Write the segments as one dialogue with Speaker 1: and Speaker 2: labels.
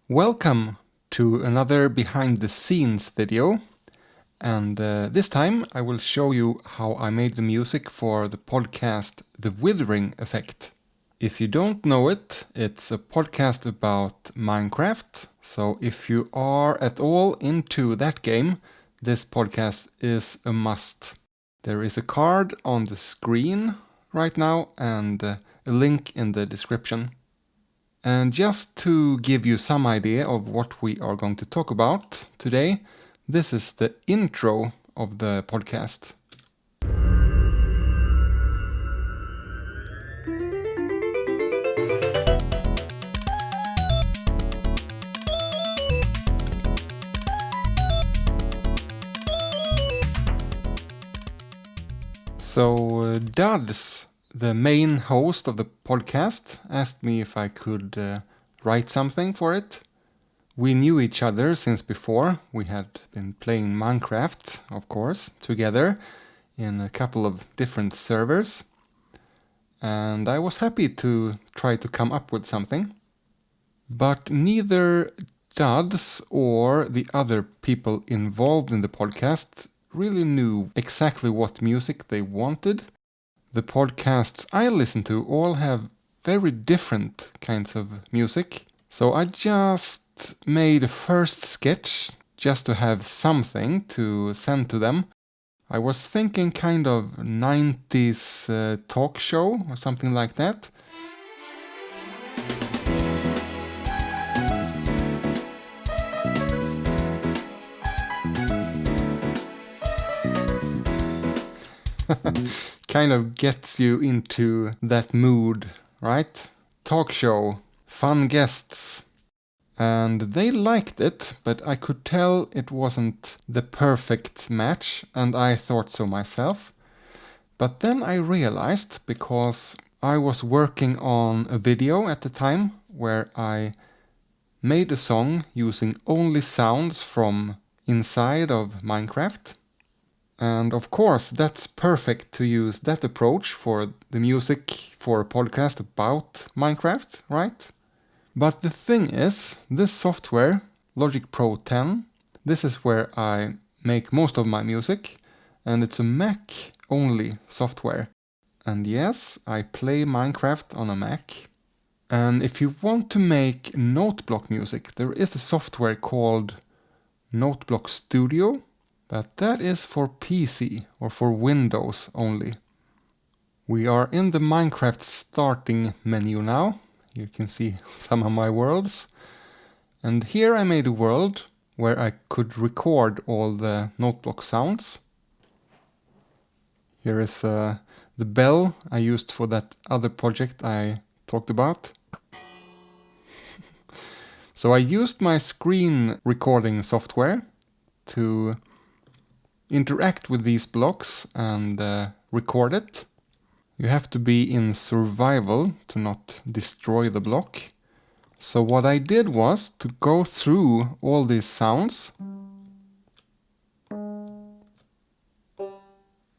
Speaker 1: Welcome to another behind the scenes video, and this time I will show you how I made the music for the podcast The Withering Effect. If you don't know it, it's a podcast about Minecraft, so if you are at all into that game, this podcast is a must. There is a card on the screen right now and a link in the description. And just to give you some idea of what we are going to talk about today, this is the intro of the podcast. So Duds, the main host of the podcast, asked me if I could write something for it. We knew each other since before. We had been playing Minecraft, of course, together in a couple of different servers. And I was happy to try to come up with something. But neither Duds or the other people involved in the podcast really knew exactly what music they wanted. The podcasts I listen to all have very different kinds of music. So I just made a first sketch just to have something to send to them. I was thinking kind of 90s talk show or something like that. Kind of gets you into that mood, right? Talk show, fun guests. And they liked it, but I could tell it wasn't the perfect match, and I thought so myself. But then I realized, because I was working on a video at the time where I made a song using only sounds from inside of Minecraft. And of course, that's perfect to use that approach for the music for a podcast about Minecraft, right? But the thing is, this software, Logic Pro 10, this is where I make most of my music, and it's a Mac-only software. And yes, I play Minecraft on a Mac. And if you want to make note block music, there is a software called Noteblock Studio, but that is for PC or for Windows only. We are in the Minecraft starting menu now. You can see some of my worlds. And here I made a world where I could record all the noteblock sounds. Here is the bell I used for that other project I talked about. So I used my screen recording software to interact with these blocks and record it. You have to be in survival to not destroy the block. So what I did was to go through all these sounds.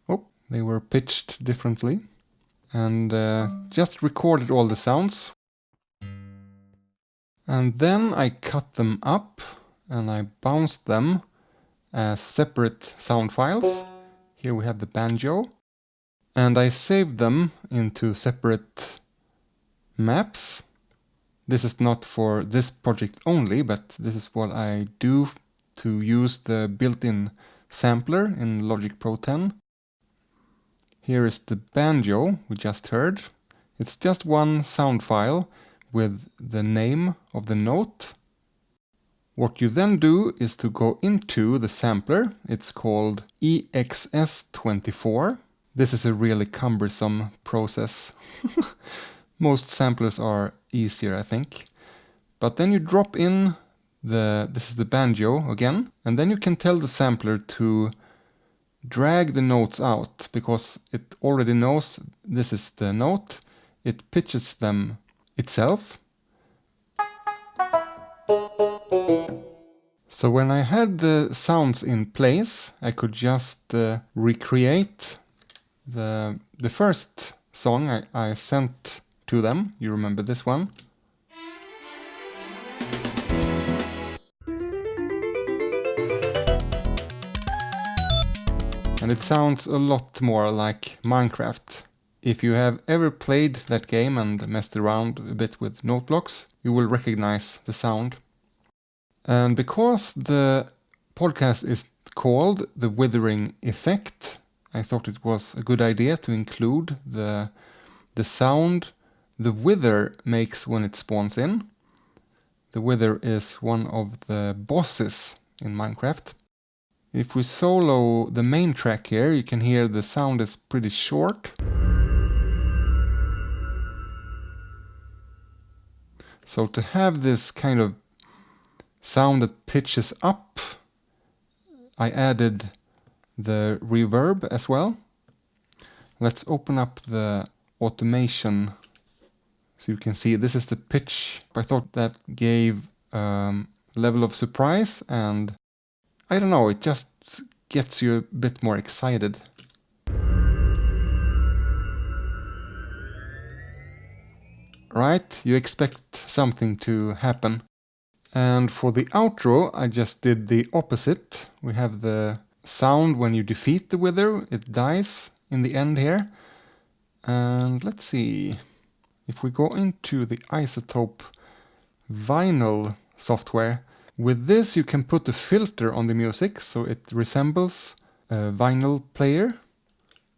Speaker 1: Oh, they were pitched differently. And just recorded all the sounds. And then I cut them up and I bounced them as separate sound files. Here we have the banjo. And I saved them into separate maps. This is not for this project only, but this is what I do to use the built-in sampler in Logic Pro 10. Here is the banjo we just heard. It's just one sound file with the name of the note. What you then do is to go into the sampler. It's called EXS24. This is a really cumbersome process. Most samplers are easier, I think. But then you drop in this is the banjo again, and then you can tell the sampler to drag the notes out, because it already knows this is the note. It pitches them itself. So when I had the sounds in place, I could just recreate the first song I sent to them. You remember this one? And it sounds a lot more like Minecraft. If you have ever played that game and messed around a bit with note blocks, you will recognize the sound. And because the podcast is called The Withering Effect, I thought it was a good idea to include the sound the wither makes when it spawns in. The wither is one of the bosses in Minecraft. If we solo the main track here, you can hear the sound is pretty short. So to have this kind of sound that pitches up, I added the reverb as well. Let's open up the automation so you can see this is the pitch. I thought that gave level of surprise, and I don't know, it just gets you a bit more excited. Right? You expect something to happen. And for the outro, I just did the opposite. We have the sound when you defeat the wither, it dies in the end here. And let's see, if we go into the Isotope vinyl software, with this you can put a filter on the music so it resembles a vinyl player.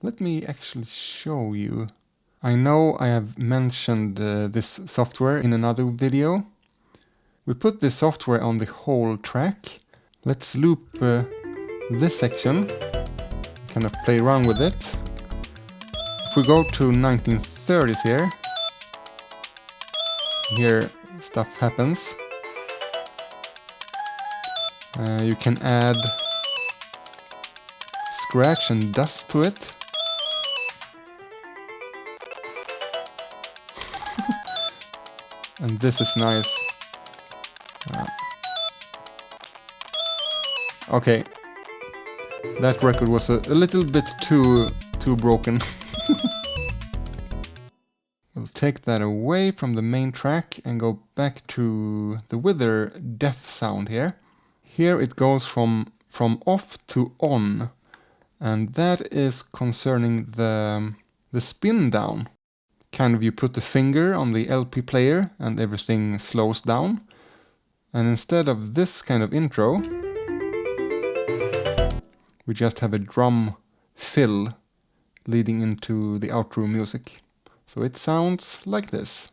Speaker 1: Let me actually show you. I know I have mentioned this software in another video. We put this software on the whole track. Let's loop this section, kind of play around with it. If we go to 1930s here stuff happens. You can add scratch and dust to it. And this is nice. Okay, that record was a little bit too broken. We'll take that away from the main track and go back to the wither death sound here. Here it goes from off to on, and that is concerning the spin down. Kind of you put the finger on the LP player and everything slows down. And instead of this kind of intro, we just have a drum fill leading into the outro music. So it sounds like this.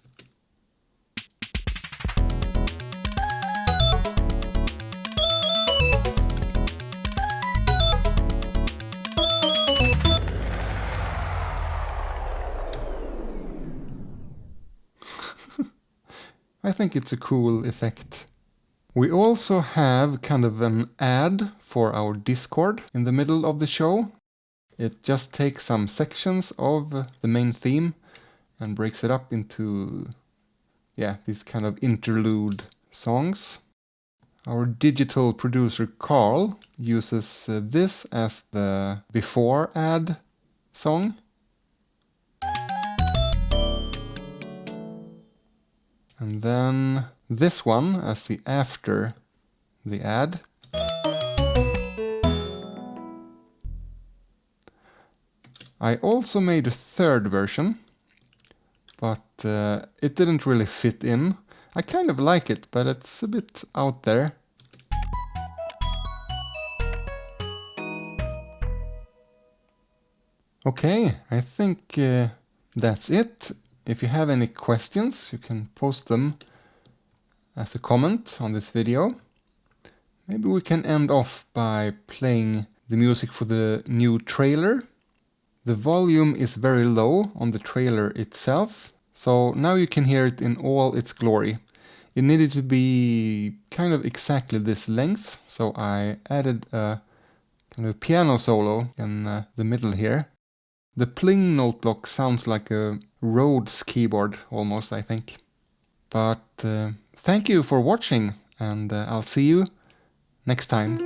Speaker 1: I think it's a cool effect. We also have kind of an ad for our Discord in the middle of the show. It just takes some sections of the main theme and breaks it up into, these kind of interlude songs. Our digital producer Carl uses this as the before ad song. And then this one as the after the ad. I also made a third version, but it didn't really fit in. I kind of like it, but it's a bit out there. Okay, I think that's it. If you have any questions, you can post them as a comment on this video. Maybe we can end off by playing the music for the new trailer. The volume is very low on the trailer itself, so now you can hear it in all its glory. It needed to be kind of exactly this length, so I added a kind of piano solo in the middle here. The pling note block sounds like a Rhodes keyboard almost, I think. But thank you for watching, and I'll see you next time.